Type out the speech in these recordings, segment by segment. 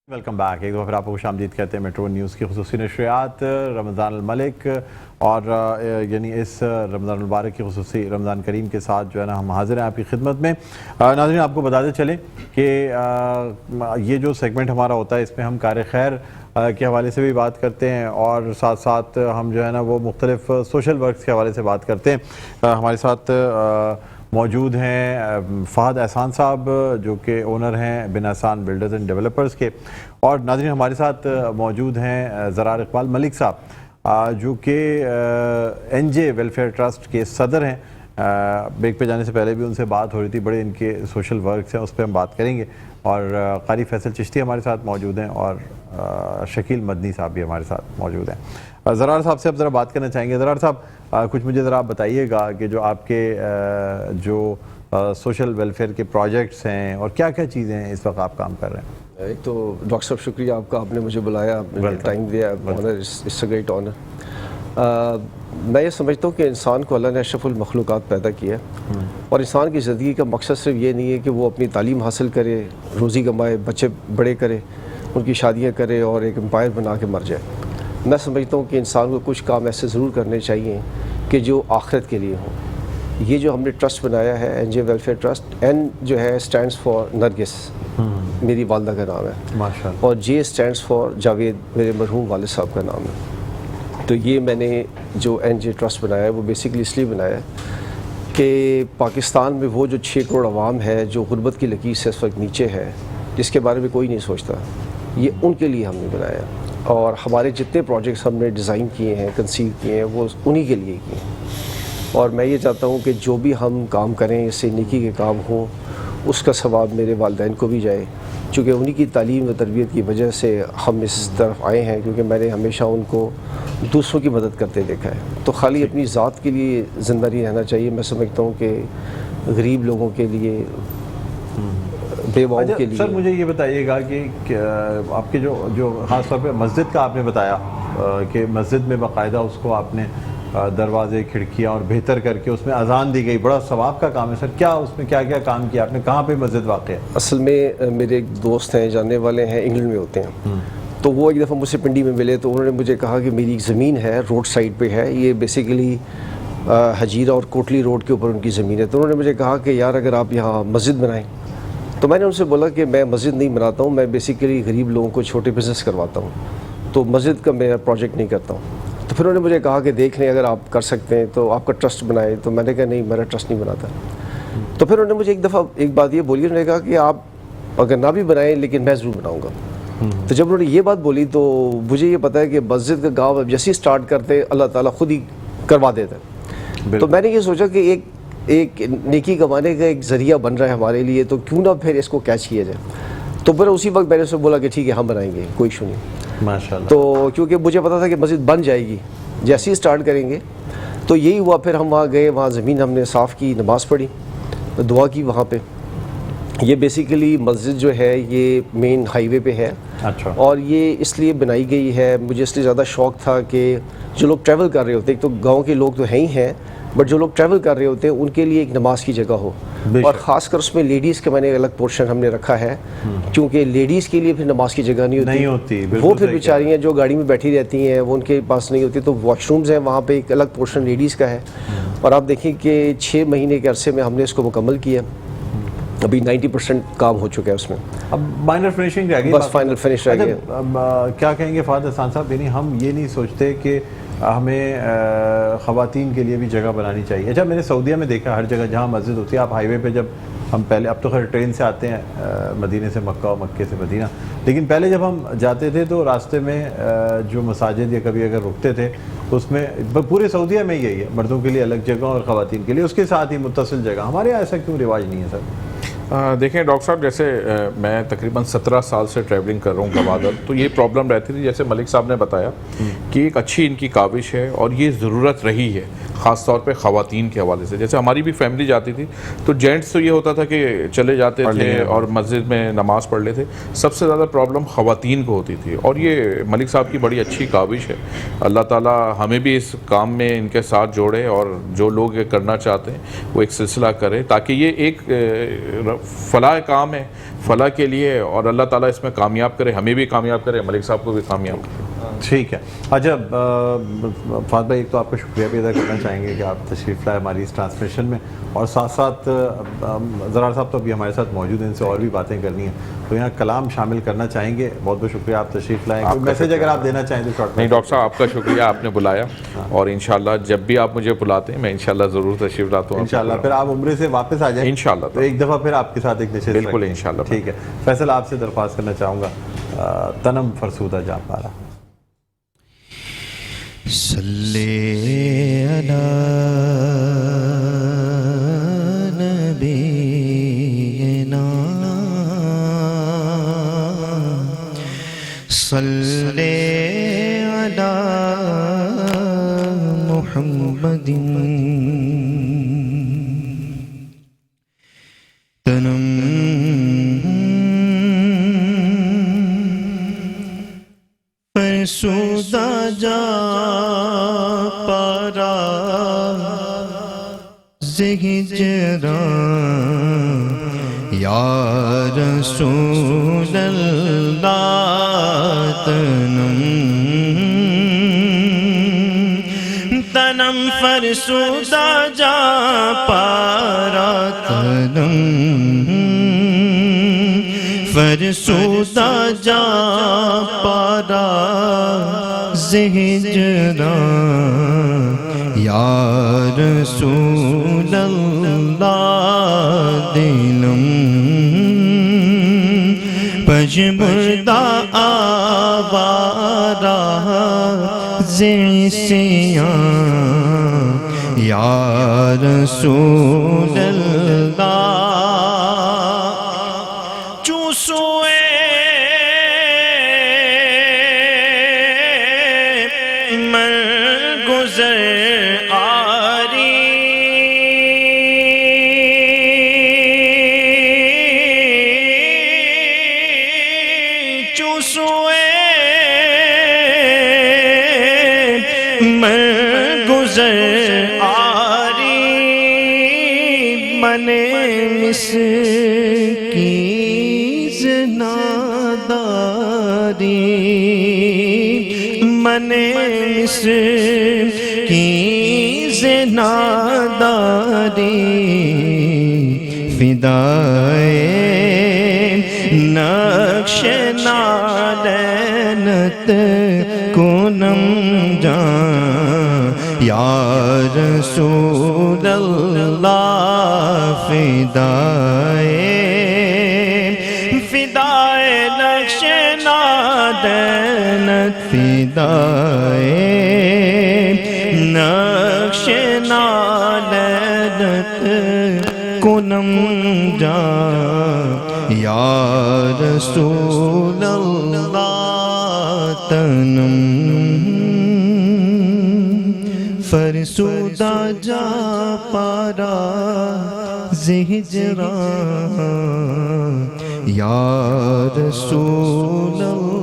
Welcome back. ایک دفعہ پھر آپ کو خوش آمدید کہتے ہیں میٹرو نیوز کی خصوصی نشریات رمضان الملک اور یعنی اس رمضان المبارک کی خصوصی رمضان کریم کے ساتھ جو ہے نا ہم حاضر ہیں آپ کی خدمت میں. ناظرین آپ کو بتاتے چلیں کہ یہ جو سیگمنٹ ہمارا ہوتا ہے اس میں ہم کار خیر کے حوالے سے بھی بات کرتے ہیں اور ساتھ ساتھ ہم جو ہے نا وہ مختلف سوشل ورکس کے حوالے سے بات کرتے ہیں. ہمارے ساتھ موجود ہیں فہد احسان صاحب جو کہ اونر ہیں بن احسان بلڈرز اینڈ ڈیولپرز کے, اور ناظرین ہمارے ساتھ موجود ہیں زرار اقبال ملک صاحب جو کہ این جے ویلفیئر ٹرسٹ کے صدر ہیں. بریک پہ جانے سے پہلے بھی ان سے بات ہو رہی تھی, بڑے ان کے سوشل ورکس ہیں, اس پہ ہم بات کریں گے. اور قاری فیصل چشتی ہمارے ساتھ موجود ہیں اور شکیل مدنی صاحب بھی ہمارے ساتھ موجود ہیں. زرار صاحب سے اب ذرا بات کرنا چاہیں گے. زرار صاحب کچھ مجھے ذرا آپ بتائیے گا کہ جو آپ کے جو سوشل ویلفیئر کے پروجیکٹس ہیں اور کیا کیا چیزیں ہیں اس وقت آپ کام کر رہے ہیں. ایک تو ڈاکٹر صاحب شکریہ آپ کا, آپ نے مجھے بلایا, آپ نے ٹائم دیا, honour it's a great honour. میں یہ سمجھتا ہوں کہ انسان کو اللہ نے اشرف المخلوقات پیدا کیا ہے اور انسان کی زندگی کا مقصد صرف یہ نہیں ہے کہ وہ اپنی تعلیم حاصل کرے, روزی کمائے, بچے بڑے کرے, ان کی شادیاں کرے اور ایک امپائر بنا کے مر جائے. میں سمجھتا ہوں کہ انسان کو کچھ کام ایسے ضرور کرنے چاہیے کہ جو آخرت کے لیے ہوں. یہ جو ہم نے ٹرسٹ بنایا ہے این جے ویلفیئر ٹرسٹ, این جو ہے اسٹینڈس فار نرگس, میری والدہ کا نام ہے ماشاءاللہ, اور جے اسٹینڈس فار جاوید میرے مرحوم والد صاحب کا نام ہے. تو یہ میں نے جو این جے ٹرسٹ بنایا ہے وہ بیسکلی اس لیے بنایا ہے کہ پاکستان میں وہ جو 6 کروڑ عوام ہے جو غربت کی لکیر سے اس وقت نیچے ہے, جس کے بارے میں کوئی نہیں سوچتا, یہ ان کے لیے ہم نے بنایا. اور ہمارے جتنے پروجیکٹس ہم نے ڈیزائن کیے ہیں, کنسیو کیے ہیں, وہ انہی کے لیے کیے ہیں. اور میں یہ چاہتا ہوں کہ جو بھی ہم کام کریں اس سے نیکی کے کام ہوں, اس کا ثواب میرے والدین کو بھی جائے, چونکہ انہی کی تعلیم و تربیت کی وجہ سے ہم اس طرف آئے ہیں, کیونکہ میں نے ہمیشہ ان کو دوسروں کی مدد کرتے دیکھا ہے. تو خالی اپنی ذات کے لیے زندہ نہیں رہنا چاہیے. میں سمجھتا ہوں کہ غریب لوگوں کے لیے, بیواؤں کے لیے. سر مجھے یہ بتائیے گا کہ آپ کے جو خاص طور پہ مسجد کا آپ نے بتایا کہ مسجد میں باقاعدہ اس کو آپ نے دروازے کھڑکیاں اور بہتر کر کے اس میں اذان دی گئی, بڑا ثواب کا کام ہے. سر کیا اس میں کیا کیا کام کیا آپ نے, کہاں پہ مسجد واقع ہے؟ اصل میں میرے ایک دوست ہیں, جاننے والے ہیں, انگلینڈ میں ہوتے ہیں. تو وہ ایک دفعہ مجھ سے پنڈی میں ملے, تو انہوں نے مجھے کہا کہ میری ایک زمین ہے روڈ سائڈ پہ ہے, یہ بیسیکلی حجیرہ اور کوٹلی روڈ کے اوپر ان کی زمین ہے. تو انہوں نے مجھے کہا کہ یار اگر آپ یہاں مسجد بنائیں. تو میں نے ان سے بولا کہ میں مسجد نہیں بناتا ہوں, میں بیسیکلی غریب لوگوں کو چھوٹے بزنس کرواتا ہوں, تو مسجد کا میرا پروجیکٹ نہیں کرتا ہوں. تو پھر انہوں نے مجھے کہا کہ دیکھ لیں اگر آپ کر سکتے ہیں تو آپ کا ٹرسٹ بنائیں. تو میں نے کہا نہیں, میرا ٹرسٹ نہیں بناتا. تو پھر انہوں نے مجھے ایک دفعہ ایک بات یہ بولی, انہوں نے کہا کہ آپ اگر نہ بھی بنائیں لیکن میں ضرور بناؤں گا. تو جب انہوں نے یہ بات بولی تو مجھے یہ پتا ہے کہ مسجد کا گاؤں جیسے ہی اسٹارٹ کرتے اللہ تعالیٰ خود ہی کروا دیتا ہے. تو میں نے یہ سوچا کہ ایک نیکی کمانے کا ایک ذریعہ بن رہا ہے ہمارے لیے, تو کیوں نہ پھر اس کو کیچ کیا جائے. تو پھر اسی وقت میں نے اسے بولا کہ ٹھیک ہے ہم بنائیں گے, کوئی ایشو نہیں ماشاءاللہ. تو کیونکہ مجھے پتا تھا کہ مسجد بن جائے گی جیسے ہی اسٹارٹ کریں گے. تو یہی ہوا, پھر ہم وہاں گئے, وہاں زمین ہم نے صاف کی, نماز پڑھی, دعا کی وہاں پہ. یہ بیسیکلی مسجد جو ہے یہ مین ہائی وے پہ ہے. اچھا. اور یہ اس لیے بنائی گئی ہے, مجھے اس لیے زیادہ شوق تھا کہ جو لوگ ٹریول کر رہے ہوتے ہیں, ایک تو گاؤں کے لوگ تو ہیں ہی ہیں, بٹ جو لوگ ٹریول کر رہے ہوتے ہیں ان کے لیے ایک نماز کی جگہ ہو. اور خاص کر اس میں لیڈیز کا میں نے الگ پورشن ہم نے رکھا ہے, کیونکہ لیڈیز کے لیے پھر نماز کی جگہ نہیں ہوتی. وہ پھر بیچاری ہیں جو گاڑی میں بیٹھی رہتی ہیں, وہ ان کے پاس نہیں ہوتی. تو واش رومز ہیں وہاں پہ, ایک الگ پورشن لیڈیز کا ہے. اور آپ دیکھیں کہ 6 مہینے کے عرصے میں ہم نے اس کو مکمل کیا. ابھی 90% کام ہو چکا ہے اس میں, اب مائنر فنیشنگ رہ گئی, بس فائنل فنش رہ گیا. کیا کہیں گے فہد احسان صاحب, یعنی ہم یہ نہیں سوچتے کہ ہمیں خواتین کے لیے بھی جگہ بنانی چاہیے. اچھا میں نے سعودیہ میں دیکھا ہر جگہ جہاں مسجد ہوتی ہے, آپ ہائی وے پہ جب ہم پہلے, اب تو خیر ٹرین سے آتے ہیں مدینے سے مکہ اور مکے سے مدینہ, لیکن پہلے جب ہم جاتے تھے تو راستے میں جو مساجد یا کبھی اگر رکتے تھے تو اس میں پورے سعودیہ میں یہی ہے, مردوں کے لیے الگ جگہ اور خواتین کے لیے اس کے ساتھ ہی متصل جگہ. ہمارے یہاں ایسا کیوں رواج نہیں ہے سر؟ دیکھیں ڈاکٹر صاحب, جیسے میں تقریباً 17 سال سے ٹریولنگ کر رہا ہوں گوادر, تو یہ پرابلم رہتی تھی جیسے ملک صاحب نے بتایا کہ ایک اچھی ان کی کاوش ہے اور یہ ضرورت رہی ہے خاص طور پہ خواتین کے حوالے سے. جیسے ہماری بھی فیملی جاتی تھی تو جینٹس تو یہ ہوتا تھا کہ چلے جاتے تھے اور مسجد میں نماز پڑھ لیتے, سب سے زیادہ پرابلم خواتین کو ہوتی تھی. اور یہ ملک صاحب کی بڑی اچھی کاوش ہے, اللہ تعالیٰ ہمیں بھی اس کام میں ان کے ساتھ جوڑے, اور جو لوگ یہ کرنا چاہتے ہیں وہ ایک سلسلہ کرے تاکہ یہ ایک فلاح کام ہے، فلاح کے لیے، اور اللہ تعالیٰ اس میں کامیاب کرے، ہمیں بھی کامیاب کرے، ملک صاحب کو بھی کامیاب کرے۔ ٹھیک ہے۔ اچھا فہد بھائی، ایک تو آپ کا شکریہ بھی ادا کرنا چاہیں گے کہ آپ تشریف لائے ہماری اس ٹرانسمیشن میں، اور ساتھ ساتھ زرار صاحب تو ابھی ہمارے ساتھ موجود ہیں، ان سے اور بھی باتیں کرنی ہیں، تو یہاں کلام شامل کرنا چاہیں گے۔ بہت بہت شکریہ، آپ تشریف لائیں۔ کوئی میسیج اگر آپ دینا چاہیں تو شارٹ میں۔ نہیں ڈاکٹر صاحب، آپ کا شکریہ، آپ نے بلایا، اور انشاءاللہ جب بھی آپ مجھے بلاتے ہیں میں انشاءاللہ ضرور تشریف لاتا ہوں۔ انشاءاللہ پھر آپ عمرے سے واپس آ جائیں انشاءاللہ، تو ایک دفعہ پھر آپ کے ساتھ ایک نشست بالکل انشاءاللہ۔ ٹھیک ہے۔ فیصل، آپ سے درخواست کرنا چاہوں گا، تنم فرسودہ جاں پارا، صلی علی نبینا صلی علی محمد تنم فرسودہ جا پارا زہجران یا رسول اللہ تنم فرسودہ جا پارا تنم فرسودہ جا پارا زہجران یا رسول اللہ دلم پجمردہ آوارہ زیسیاں یا رسول اللہ چوسوے مر گزر آری چوسوے مر گزر آری من مسکین ناداری من مسکین ناداری فدائے نقش نالینت کنم جان یا رسول اللہ فدائے نقش نالینت فدائے نقش نالینت کنم جان یا رسول اللہ تنم فرسودہ جا پارا زہجران یا رسول اللہ۔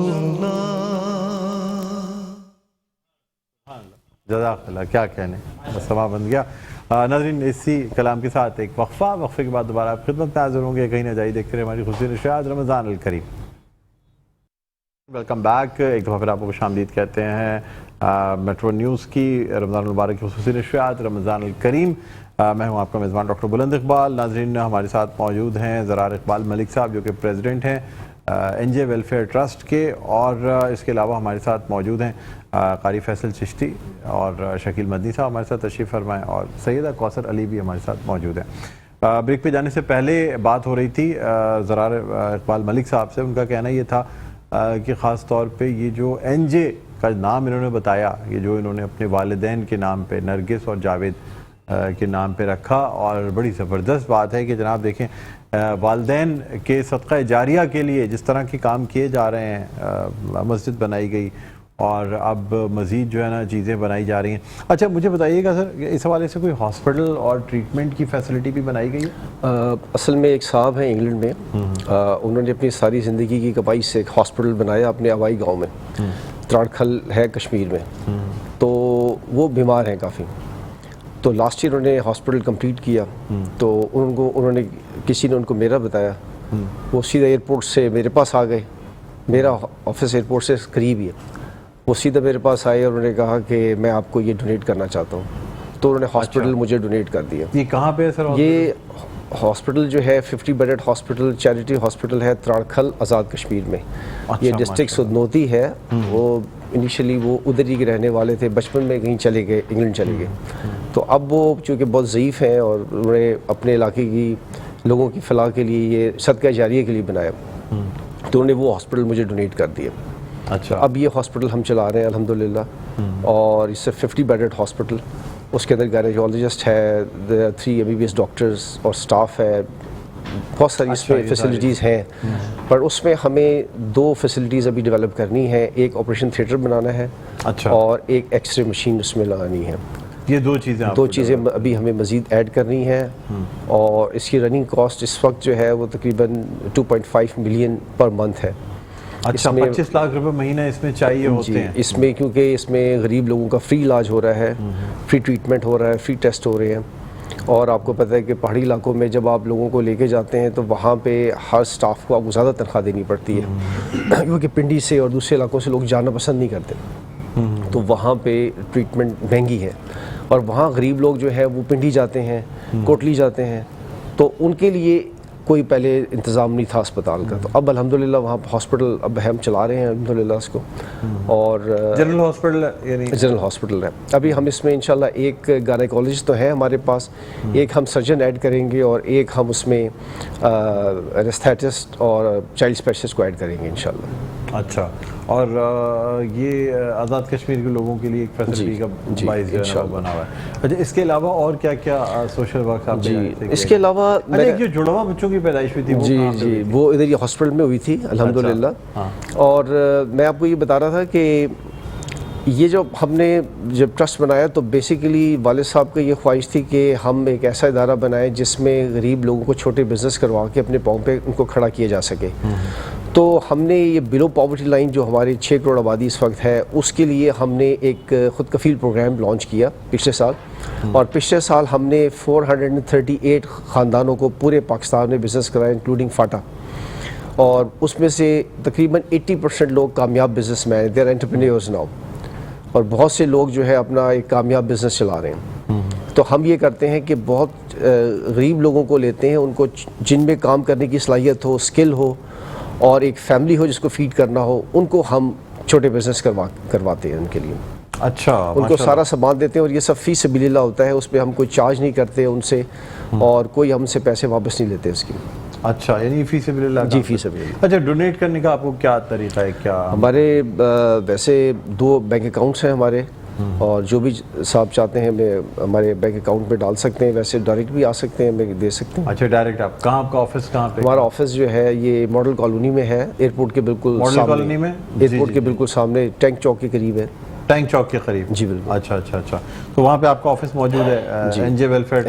جزاک اللہ، کیا کہنے، سما بن گیا۔ ناظرین، اسی کلام کے ساتھ ایک وقفے کے بعد دوبارہ آپ خدمت میں حاضر ہوں گے۔ کہیں نہ جائیے، دیکھتے رہے ہماری خصوصی نشریات رمضان الکریم۔ ویلکم بیک، ایک دفعہ پھر آپ کو خوش آمدید کہتے ہیں میٹرو نیوز کی رمضان المبارک کی خصوصی نشریات رمضان الکریم۔ میں ہوں آپ کا میزبان ڈاکٹر بلند اقبال۔ ناظرین، ہمارے ساتھ موجود ہیں زرار اقبال ملک صاحب، جو کہ پریزیڈنٹ ہیں این جے ویلفیئر ٹرسٹ کے، اور اس کے علاوہ ہمارے ساتھ موجود ہیں قاری فیصل چشتی اور شکیل مدنی صاحب ہمارے ساتھ تشریف فرمائیں، اور سیدہ کوثر علی بھی ہمارے ساتھ موجود ہیں۔ بریک پہ جانے سے پہلے بات ہو رہی تھی زرار اقبال ملک صاحب سے، ان کا کہنا یہ تھا کہ خاص طور پہ یہ جو این جے کا نام انہوں نے بتایا، یہ جو انہوں نے اپنے والدین کے نام پہ نرگس اور جاوید کے نام پہ رکھا، اور بڑی زبردست بات ہے کہ جناب دیکھیں والدین کے صدقہ جاریہ کے لیے جس طرح کے کام کیے جا رہے ہیں، مسجد بنائی گئی اور اب مزید جو ہے نا چیزیں بنائی جا رہی ہیں۔ اچھا مجھے بتائیے گا سر، اس حوالے سے کوئی ہاسپٹل اور ٹریٹمنٹ کی فیسلٹی بھی بنائی گئی ہے؟ اصل میں ایک صاحب ہیں انگلینڈ میں، انہوں نے اپنی ساری زندگی کی کمائی سے ایک ہاسپٹل بنایا اپنے آبائی گاؤں میں، تراڑکھل ہے کشمیر میں، تو وہ بیمار ہیں کافی، تو لاسٹ ایئر انہوں نے ہاسپٹل کمپلیٹ کیا تو انہوں نے کسی نے ان کو میرا بتایا, وہ سیدھا ایئرپورٹ سے میرے پاس آ گئے, میرا آفس ایئرپورٹ سے قریب ہی ہے, وہ سیدھا میرے پاس آئے اور انہوں نے کہا کہ میں آپ کو یہ ڈونیٹ کرنا چاہتا ہوں, تو انہوں نے ہاسپٹل مجھے ڈونیٹ کر دیا. یہ کہاں پہ ہے سر؟ یہ ہاسپٹل جو ہے 50 بیڈڈ ہاسپٹل, چیریٹی ہاسپٹل ہے تراڑکھل آزاد کشمیر میں. یہ ڈسٹرکٹ سدنوتی ہے. وہ انیشلی وہ ادھر ہی کے رہنے والے تھے, بچپن میں کہیں چلے گئے, انگلینڈ چلے گئے, تو اب وہ چونکہ بہت ضعیف ہیں اور انہوں نے اپنے علاقے کی لوگوں کی فلاح کے لیے یہ صدقہ جاریہ کے لیے بنایا, تو انہوں نے وہ ہاسپٹل مجھے ڈونیٹ کر دیا. اچھا, اب یہ ہاسپٹل ہم چلا رہے ہیں الحمدللہ, اور اس سے 50 بیڈڈ ہاسپٹل, اس کے اندر گائنیکالوجسٹ ہے, 3 MBBS ڈاکٹرز اور سٹاف ہے, بہت ساری اس میں فیسلٹیز ہیں. پر اس میں ہمیں 2 فیسلٹیز ابھی ڈیولپ کرنی ہے, ایک آپریشن تھیٹر بنانا ہے اور ایک ایکس رے مشین اس میں لگانی ہے. یہ 2 چیزیں ابھی ہمیں مزید ایڈ کرنی ہے, اور اس کی رننگ کاسٹ اس وقت جو ہے وہ تقریباً 2.5 ملین پر منتھ ہے. اچھا, 25 لاکھ روپے مہینہ اس میں چاہیے ہوتے ہیں. اس میں کیونکہ اس میں غریب لوگوں کا فری علاج ہو رہا ہے, فری ٹریٹمنٹ ہو رہا ہے, فری ٹیسٹ ہو رہے ہیں. اور آپ کو پتہ ہے کہ پہاڑی علاقوں میں جب آپ لوگوں کو لے کے جاتے ہیں تو وہاں پہ ہر سٹاف کو آپ کو زیادہ تنخواہ دینی پڑتی ہے, کیونکہ پنڈی سے اور دوسرے علاقوں سے لوگ جانا پسند نہیں کرتے, تو وہاں پہ ٹریٹمنٹ مہنگی ہے. اور وہاں غریب لوگ جو ہے وہ پنڈی جاتے ہیں, کوٹلی جاتے ہیں, تو ان کے لیے کوئی پہلے انتظام نہیں تھا اسپتال کا. تو اب الحمدللہ وہاں ہاسپٹل اب ہم چلا رہے ہیں الحمدللہ اس کو, اور جنرل ہاسپٹل یعنی جنرل ہاسپٹل ہے. ابھی ہم اس میں انشاءاللہ ایک گائنیکالوجسٹ تو ہے ہمارے پاس, ایک ہم سرجن ایڈ کریں گے, اور ایک ہم اس میں اینستھیٹسٹ اور چائلڈ اسپیشلسٹ کو ایڈ کریں گے انشاءاللہ. اچھا, اور یہ آزاد کشمیر کے لوگوں کے لیے ایک فیسلٹی کا باعث بنا ہوا ہے. اچھا, اس کے علاوہ اور کیا کیا سوشل ورک آپ نے؟ اس کے علاوہ جو جڑواں بچوں کی پیدائش ہوئی تھی جی وہ ادھر یہ ہاسپٹل میں ہوئی تھی الحمدللہ. اور میں آپ کو یہ بتا رہا تھا کہ یہ جو ہم نے جب ٹرسٹ بنایا تو بیسیکلی والد صاحب کا یہ خواہش تھی کہ ہم ایک ایسا ادارہ بنائیں جس میں غریب لوگوں کو چھوٹے بزنس کروا کے اپنے پاؤں پہ ان کو کھڑا کیا جا سکے. تو ہم نے یہ بلو پاورٹی لائن جو ہماری 6 کروڑ آبادی اس وقت ہے, اس کے لیے ہم نے ایک خود کفیل پروگرام لانچ کیا پچھلے سال, اور پچھلے سال ہم نے 438 خاندانوں کو پورے پاکستان میں بزنس کرایا انکلوڈنگ فاٹا, اور اس میں سے تقریباً 80% لوگ کامیاب businessman, they are entrepreneurs now, اور بہت سے لوگ جو ہے اپنا ایک کامیاب بزنس چلا رہے ہیں. تو ہم یہ کرتے ہیں کہ بہت غریب لوگوں کو لیتے ہیں, ان کو جن میں کام کرنے کی صلاحیت ہو, اسکل ہو, اور ایک فیملی ہو جس کو فیڈ کرنا ہو, ان کو ہم چھوٹے بزنس کرواتے ہیں ان کے لیے. اچھا, ان کو سارا سامان دیتے ہیں, اور یہ سب فی سبیل اللہ ہوتا ہے, اس پہ ہم کوئی چارج نہیں کرتے ان سے, اور کوئی ہم سے پیسے واپس نہیں لیتے اس کی. اچھا, یعنی فی سبیل اللہ؟ جی, فی سبیل اللہ. اچھا, ڈونیٹ کرنے کا آپ کو کیا طریقہ ہے؟ کیا ہمارے ویسے 2 بینک اکاؤنٹس ہیں ہمارے, اور جو بھی صاحب چاہتے ہیں ہمارے بینک اکاؤنٹ میں ڈال سکتے ہیں, ویسے ڈائریکٹ بھی آ سکتے ہیں, ہمیں دے سکتے ہیں. اچھا, ڈائریکٹ آپ کہاں, آپ کا آفس کہاں پہ؟ ہمارا آفس جو ہے یہ ماڈل کالونی میں ہے, ایئرپورٹ کے بالکل کالونی میں, ایئرپورٹ کے بالکل سامنے, ٹینک چوک کے قریب ہے. ٹینک چوک کے قریب؟ جی بالکل. اچھا اچھا اچھا, تو وہاں پہ آپ کا آفس موجود ہے این جے ویلفیئر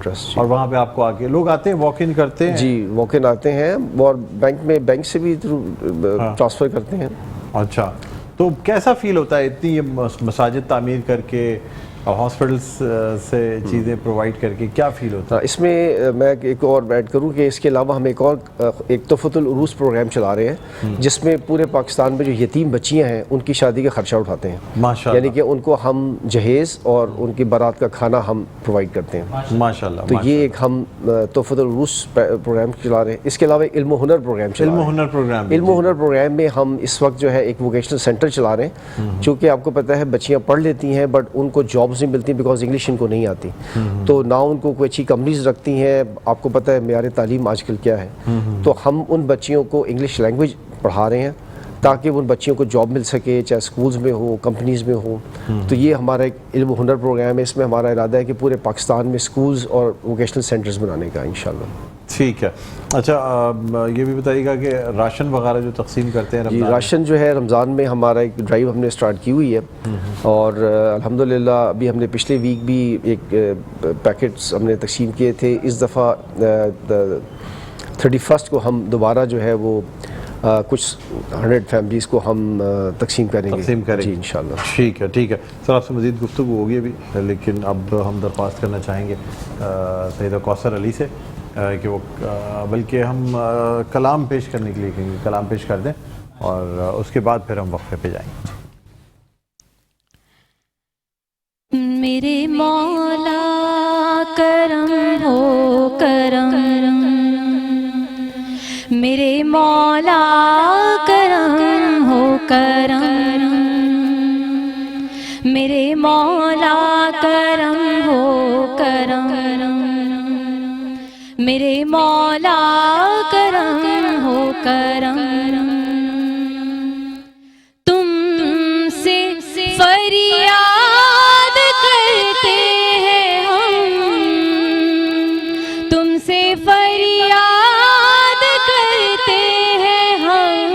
ٹرسٹ, اور وہاں پہ آپ کو آ کے لوگ آتے ہیں, واک ان کرتے ہیں؟ جی, واک ان آتے ہیں, اور بینک سے بھی ٹرانسفر کرتے ہیں. اچھا, تو کیسا فیل ہوتا ہے اتنی یہ مساجد تعمیر کر کے, ہاسپٹلس سے چیزیں پرووائڈ کر کے, کیا فیل ہوتا ہے؟ اس میں میں ایک اور ایڈ کروں کہ اس کے علاوہ ہم ایک تحفۃ العروس پروگرام چلا رہے ہیں, جس میں پورے پاکستان میں جو یتیم بچیاں ہیں ان کی شادی کا خرچہ اٹھاتے ہیں. ماشاء اللہ. یعنی کہ ان کو ہم جہیز اور ان کی بارات کا کھانا ہم پرووائڈ کرتے ہیں. ماشاء اللہ. تو یہ ایک ہم تحفۃ العروس پروگرام چلا رہے ہیں. اس کے علاوہ علم و ہنر پروگرام چلا رہے ہیں. علم و ہنر پروگرام میں ہم اس وقت جو ہے ایک ووکیشنل سینٹر چلا رہے ہیں, چونکہ آپ کو پتہ ہے بچیاں پڑھ لیتی ہیں بٹ ان کو جابز نہیں ملتی بیکاز انگلش ان کو نہیں آتی. تو نہ ان کو کوئی اچھی کمپنیز رکھتی ہیں, آپ کو پتہ ہے معیار تعلیم آج کل کیا ہے. تو ہم ان بچیوں کو انگلش لینگویج پڑھا رہے ہیں تاکہ ان بچیوں کو جاب مل سکے, چاہے سکولز میں ہو, کمپنیز میں ہو. تو یہ ہمارا ایک علم و ہنر پروگرام ہے. اس میں ہمارا ارادہ ہے کہ پورے پاکستان میں سکولز اور ووکیشنل سینٹرز بنانے کا انشاءاللہ. ٹھیک ہے. اچھا, یہ بھی بتائیے گا کہ راشن وغیرہ جو تقسیم کرتے ہیں؟ جی, راشن جو ہے رمضان میں ہمارا ایک ڈرائیو ہم نے اسٹارٹ کی ہوئی ہے, اور الحمدللہ ابھی ہم نے پچھلے ویک بھی ایک پیکٹس ہم نے تقسیم کیے تھے. اس دفعہ 31 کو ہم دوبارہ جو ہے وہ کچھ 100 فیملیز کو ہم تقسیم کریں گے جی انشاءاللہ. ٹھیک ہے ٹھیک ہے سر. آپ سے مزید گفتگو ہوگی ابھی، لیکن اب ہم درخواست کرنا چاہیں گے سیدہ کوثر علی سے کہ وہ بلکہ ہم کلام پیش کرنے کے لیے کہیں گے، کلام پیش کر دیں اور اس کے بعد پھر ہم وقفے پہ جائیں گے. میرے مولا کرم ہو کرم، میرے مولا کرم ہو کرم، میرے مولا کرم ہو کرم، میرے مولا کرم ہو کرم. تم سے فریاد کرتے ہیں ہم، تم سے فریاد کرتے ہیں ہم،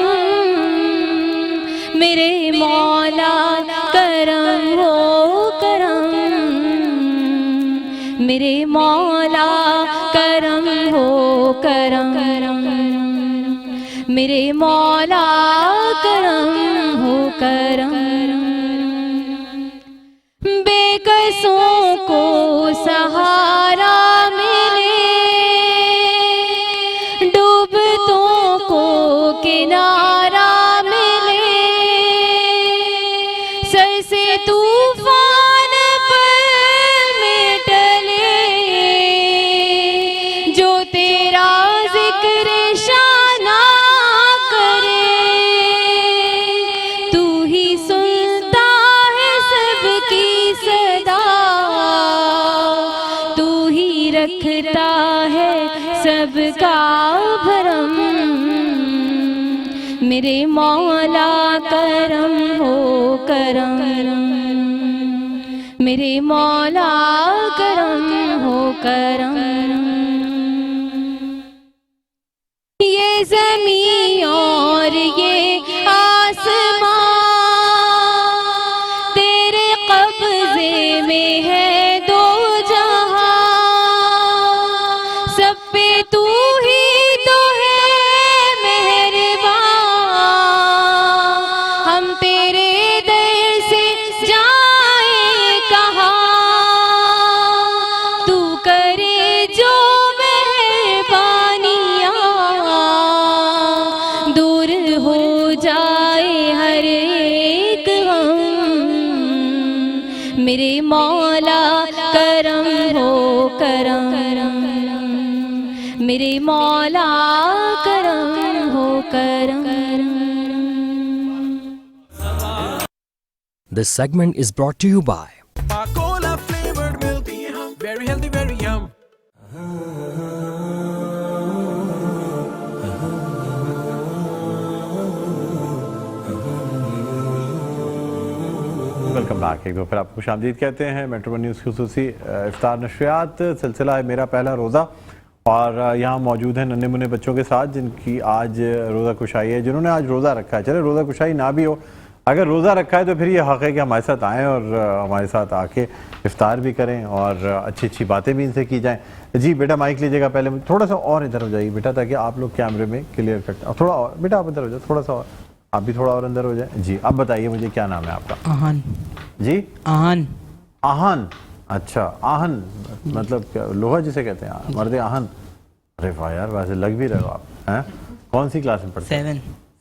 میرے مولا کرم ہو کرم، میرے مولا کرم ہو کرم، میرے مولا کرم ہو کرم. بے کسوں کو سہارا ملے، ڈوبتوں کو کنارہ ملے، سر سے طوفان پر میں ٹلے، جو تیرا ذکر شانہ کرے، تو ہی سنتا ہے سب کی صدا، تو ہی رکھتا ہے سب کا بھرم، میرے مولا کرم ہو کرم، میرے مولا کرم ہو کرم. یہ زمین اور یہ آسمان تیرے قبضے میں ہے دو جہاں، سب پہ تو ہی تو ہے مہربان، ہم تیرے در سے جائیں کہاں، تو کرے جو مہربانیاں، دور ہو جائے ہر ایک غم، میرے مولا کرم ہو کرم، میرے مولا کرم ہو کرم. This segment is brought to you by Cola flavored milk, very healthy, very yum. Welcome back. ایک دو پھر آپ کو خوش آمدید کہتے ہیں. میٹرو ون نیوز کی خصوصی افطار نشریات سلسلہ ہے میرا پہلا روزہ، اور یہاں موجود ہیں ننھے منھے بچوں کے ساتھ جن کی آج روزہ کشائی ہے، جنہوں نے آج روزہ رکھا ہے. چلے روزہ کشائی نہ بھی ہو، اگر روزہ رکھا ہے تو پھر یہ حق ہے کہ ہمارے ساتھ آئیں اور ہمارے ساتھ آ کے افطار بھی کریں اور اچھی اچھی باتیں بھی ان سے کی جائیں. جی بیٹا مائک لیجیے گا پہلے، تھوڑا سا اور ادھر ہو جائیے بیٹا تاکہ آپ لوگ کیمرے میں کلیئر کرتے ہیں. تھوڑا اور بیٹا آپ ادھر ہو جائے، تھوڑا سا اور آپ بھی تھوڑا اور اندر ہو جائیں. جی اب بتائیے مجھے کیا نام ہے آپ کا؟ آہن. جی آہن. آہن. اچھا آہن مطلب کیا لوہا جسے کہتے ہیں مرد آہن؟ ارے واہ یار ویسے لگ بھی رہے ہو آپ. ہیں کون سی کلاس میں پڑھتے ہیں؟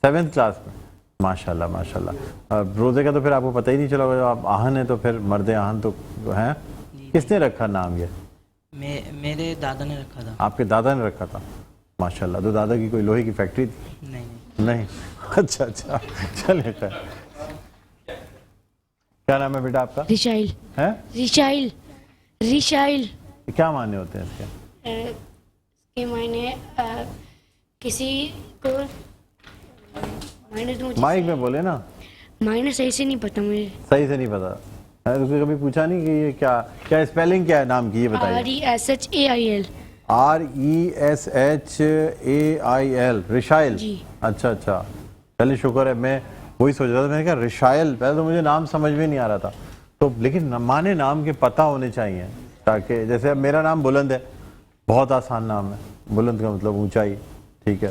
7th کلاس میں. ماشاء اللہ ماشاء اللہ. روزے کا تو پھر آپ کو پتہ ہی نہیں چلا ہوگا، آپ آہن ہیں تو پھر مرد آہن تو ہیں. کس نے رکھا نام یہ؟ میرے دادا نے رکھا تھا. آپ کے دادا نے رکھا تھا؟ ماشاء اللہ. تو دادا کی کوئی لوہے کی فیکٹری تھی؟ نہیں. اچھا اچھا چلے خیر. کیا نام ہے بیٹا آپ کا؟ رشائل. ہے رشائل. رشائل کیا معنی ہوتے ہیں اس کے؟ اس کے معنی کسی کو مائک میں بولے نا. معنی صحیح سے نہیں پتا مجھے. صحیح سے نہیں پتا؟ اس کو کبھی پوچھا نہیں کہ یہ کیا اسپیلنگ کیا ہے نام کی؟ یہ بتائیے. RESHAIL. RESHAIL. رشائل. جی. اچھا اچھا چلیے شکر ہے. میں وہی سوچ رہا تھا، میں نے کہا رشائل، پہلے تو مجھے نام سمجھ میں نہیں آ رہا تھا تو، لیکن معنی نام کے پتہ ہونے چاہیے تاکہ جیسے اب میرا نام بلند ہے، بہت آسان نام ہے. بلند کا مطلب اونچائی، ٹھیک ہے,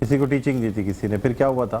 کسی کو ٹیچنگ دی تھی کسی نے, پھر کیا ہوا تھا؟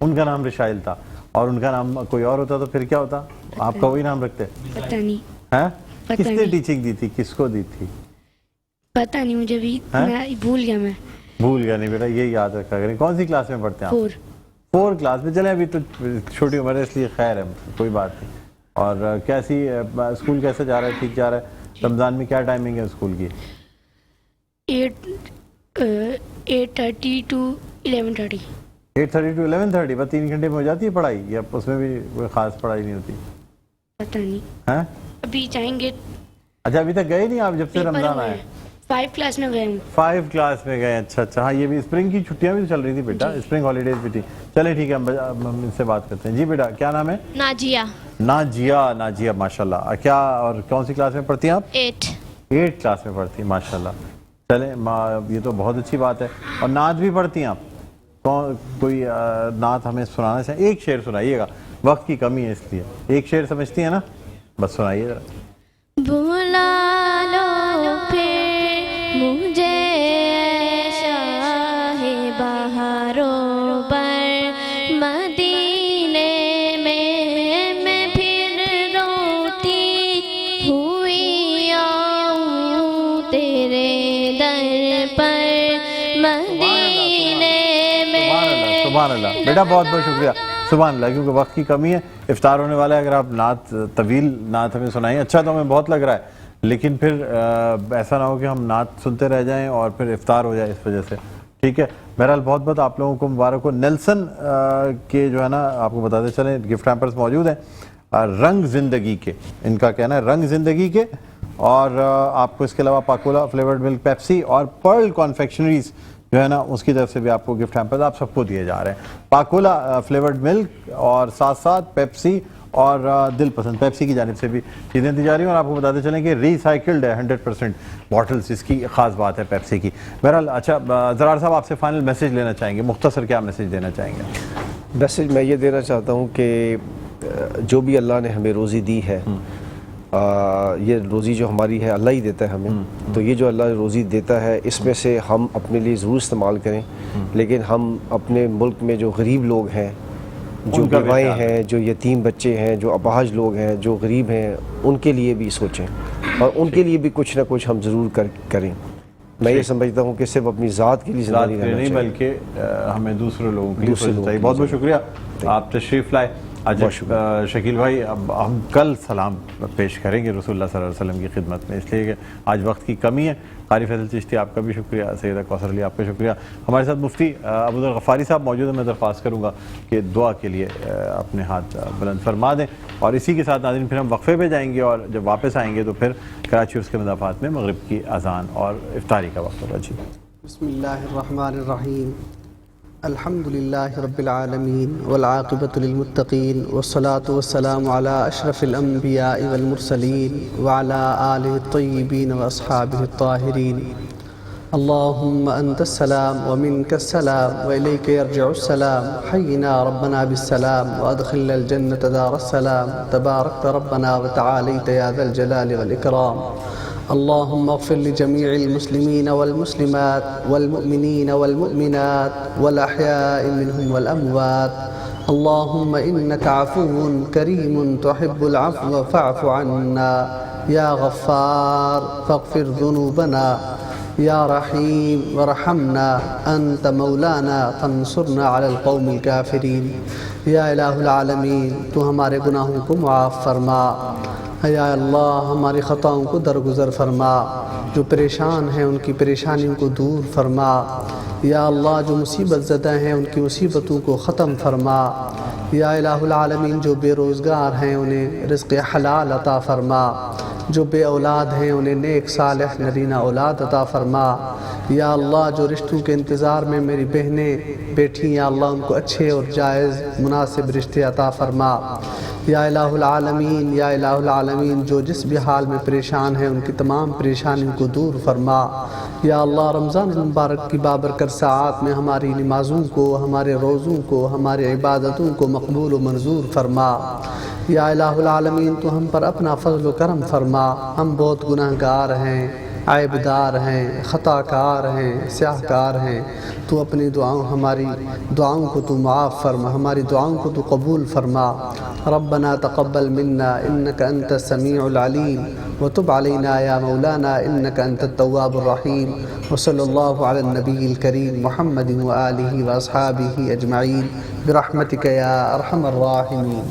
ان کا نام رشائل تھا, اور ان کا نام کوئی اور ہوتا تو پھر کیا ہوتا؟ آپ کا وہی نام رکھتے پتہ نہیں, ہیں؟ پتہ کس نے نہیں. ٹیچنگ دی تھی, کس کو دی تھی؟ پتہ نہیں مجھے بھی, ہیں؟ میں بھول گیا. میں بھول گیا نہیں بیٹا, یہ یاد رکھا کریں. کون سی کلاس میں پڑھتے ہیں آپ؟ 4. 4 کلاس میں. چلیں ابھی تو چھوٹی عمر ہے اس لیے خیر ہے, کوئی بات نہیں. اور کیسی اسکول کیسے جا رہا ہے؟ ٹھیک جا رہا ہے. رمضان میں کیا ٹائمنگ ہے اسکول کی؟ 8:30 to 11:30. 8:30 to 11:30, بس 3 گھنٹے میں ہو جاتی ہے پڑھائی, یا اس میں بھی کوئی خاص پڑھائی نہیں ہوتی؟ پتہ نہیں, ہیں؟ ابھی جائیں گے. اچھا ابھی تک گئے نہیں آپ جب سے رمضان آئے؟ 5 کلاس میں گئے ہوں. 5 کلاس میں گئے. اچھا اچھا, ہاں یہ بھی اسپرنگ کی چھٹیاں بھی چل رہی تھی بیٹا, اسپرنگ ہالیڈیز بھی تھی. چلے ٹھیک ہے, ہم ان سے بات کرتے ہیں. جی بیٹا کیا نام ہے؟ ناجیہ. ناجیہ. ناجیہ ماشاء اللہ. کیا اور کون سی کلاس میں پڑھتی ہیں آپ؟ 8. 8 کلاس میں پڑھتی ہیں ماشاء اللہ. چلیں یہ تو بہت اچھی بات ہے. اور نعت بھی پڑھتی ہیں آپ؟ کوئی نعت ہمیں سنانا چاہیں؟ ایک شعر سنائیے گا, وقت کی کمی ہے اس لیے. ایک شعر سمجھتی ہیں نا, بس سنائیے ذرا. بلا لو پھر مجھے شاہ بہاروں پر مدینے میں پھر روتی ہوئی آؤں تیرے در پر مدینے میں. سبحان اللہ بیٹا, بہت بہت شکریہ. سبحان اللہ, کیونکہ وقت کی کمی ہے, افطار ہونے والا ہے. اگر آپ نعت طویل نعت ہمیں سنائیں, اچھا تو ہمیں بہت لگ رہا ہے, لیکن پھر ایسا نہ ہو کہ ہم نعت سنتے رہ جائیں اور پھر افطار ہو جائے اس وجہ سے. ٹھیک ہے, بہرحال بہت بہت آپ لوگوں کو مبارک ہو. نیلسن کے جو ہے نا, آپ کو بتاتے چلیں گفٹ ہیمپرز موجود ہیں رنگ زندگی کے, ان کا کہنا ہے رنگ زندگی کے. اور آپ کو اس کے علاوہ پاکولا فلیورڈ ملک پیپسی اور پرل کانفیکشنریز جو ہے نا, اس کی طرف سے بھی آپ کو گفٹ ہیمپرز آپ سب کو دیے جا رہے ہیں. پاکولا فلیورڈ ملک اور ساتھ ساتھ پیپسی اور دل پسند پیپسی کی جانب سے بھی چیزیں دی جا رہی ہیں. اور آپ کو بتاتے چلیں کہ ریسائیکلڈ ہے 100% باٹلز, اس کی خاص بات ہے پیپسی کی. بہرحال اچھا زرار صاحب, آپ سے فائنل میسیج لینا چاہیں گے, مختصر کیا میسیج دینا چاہیں گے؟ میسیج میں یہ دینا چاہتا ہوں کہ جو بھی اللہ نے ہمیں روزی دی ہے, یہ روزی جو ہماری ہے اللہ ہی دیتا ہے ہمیں, تو یہ جو اللہ روزی دیتا ہے اس میں سے ہم اپنے لیے ضرور استعمال کریں. لیکن ہم اپنے ملک میں جو غریب لوگ ہیں, جو بیوائیں ہیں, جو یتیم بچے ہیں, جو اپاہج لوگ ہیں, جو غریب ہیں, ان کے لیے بھی سوچیں اور ان کے لیے بھی کچھ نہ کچھ ہم ضرور کریں. میں یہ سمجھتا ہوں کہ صرف اپنی ذات کے لیے زندگی نہیں بلکہ ہمیں دوسرے لوگوں کے لیے سوچنا چاہیے. بہت بہت شکریہ, آپ تشریف لائے. شکیل بھائی, اب ہم کل سلام پیش کریں گے رسول اللہ صلی اللہ علیہ وسلم کی خدمت میں, اس لیے کہ آج وقت کی کمی ہے. قاری فیصل چشتی آپ کا بھی شکریہ, سیدہ کوثر علی آپ کا شکریہ. ہمارے ساتھ مفتی ابوذر غفاری صاحب موجود ہیں. میں درخواست کروں گا کہ دعا کے لیے اپنے ہاتھ بلند فرما دیں. اور اسی کے ساتھ ناظرین پھر ہم وقفے پہ جائیں گے, اور جب واپس آئیں گے تو پھر کراچی اس کے مضافات میں مغرب کی اذان اور افطاری کا وقت ہوگا. جی بسم اللہ الرحمن الرحیم. الحمد للہ رب العالمین والعاقبۃ للمتقین والصلاة والسلام علی اشرف الانبیاء والمرسلین وعلی آلہ الطیبین واصحابہ الطاہرین. اللہم انت السلام ومنک السلام والیک یرجع السلام. حینا ربنا بالسلام وادخلنا الجنة دار السلام. تبارکت ربنا وتعالیت یا ذا الجلال والاکرام. اللهم اغفر لجميع المسلمين والمسلمات والمؤمنين والمؤمنات والأحياء منهم والأموات. اللهم إنك عفو كريم تحب العفو فاعف عنا. يا غفار فاغفر ذنوبنا. يا رحيم وارحمنا. أنت مولانا فانصرنا على القوم الكافرين. يا الہ العالمین, تو ہمارے گناہوں کو معاف فرما. یا اللہ, ہماری خطاؤں کو درگزر فرما. جو پریشان ہیں ان کی پریشانیوں کو دور فرما. یا اللہ, جو مصیبت زدہ ہیں ان کی مصیبتوں کو ختم فرما. یا الہ العالمین, جو بے روزگار ہیں انہیں رزق حلال عطا فرما. جو بے اولاد ہیں انہیں نیک صالح نرینہ اولاد عطا فرما. یا اللہ, جو رشتوں کے انتظار میں میری بہنیں بیٹھی, یا اللہ ان کو اچھے اور جائز مناسب رشتے عطا فرما. یا الہ العالمین یا الہ العالمین جو جس بھی حال میں پریشان ہیں ان کی تمام پریشانیوں کو دور فرما۔ یا اللہ رمضان المبارک کی بابرکت ساعات میں ہماری نمازوں کو، ہمارے روزوں کو، ہماری عبادتوں کو مقبول و منظور فرما۔ یا الہ العالمین تو ہم پر اپنا فضل و کرم فرما، ہم بہت گناہ گار ہیں، عیب دار ہیں، خطا کار ہیں، سیاہ کار ہیں، تو اپنی ہماری دعاؤں کو تو معاف فرما، ہماری دعاؤں کو تو قبول فرما۔ ربنا تقبل منا انك انت السميع العليم وتب علينا يا مولانا انك انت التواب الرحيم وصلى الله على النبي الكريم محمد وآله وأصحابه أجمعين برحمتك يا أرحم الراحمين.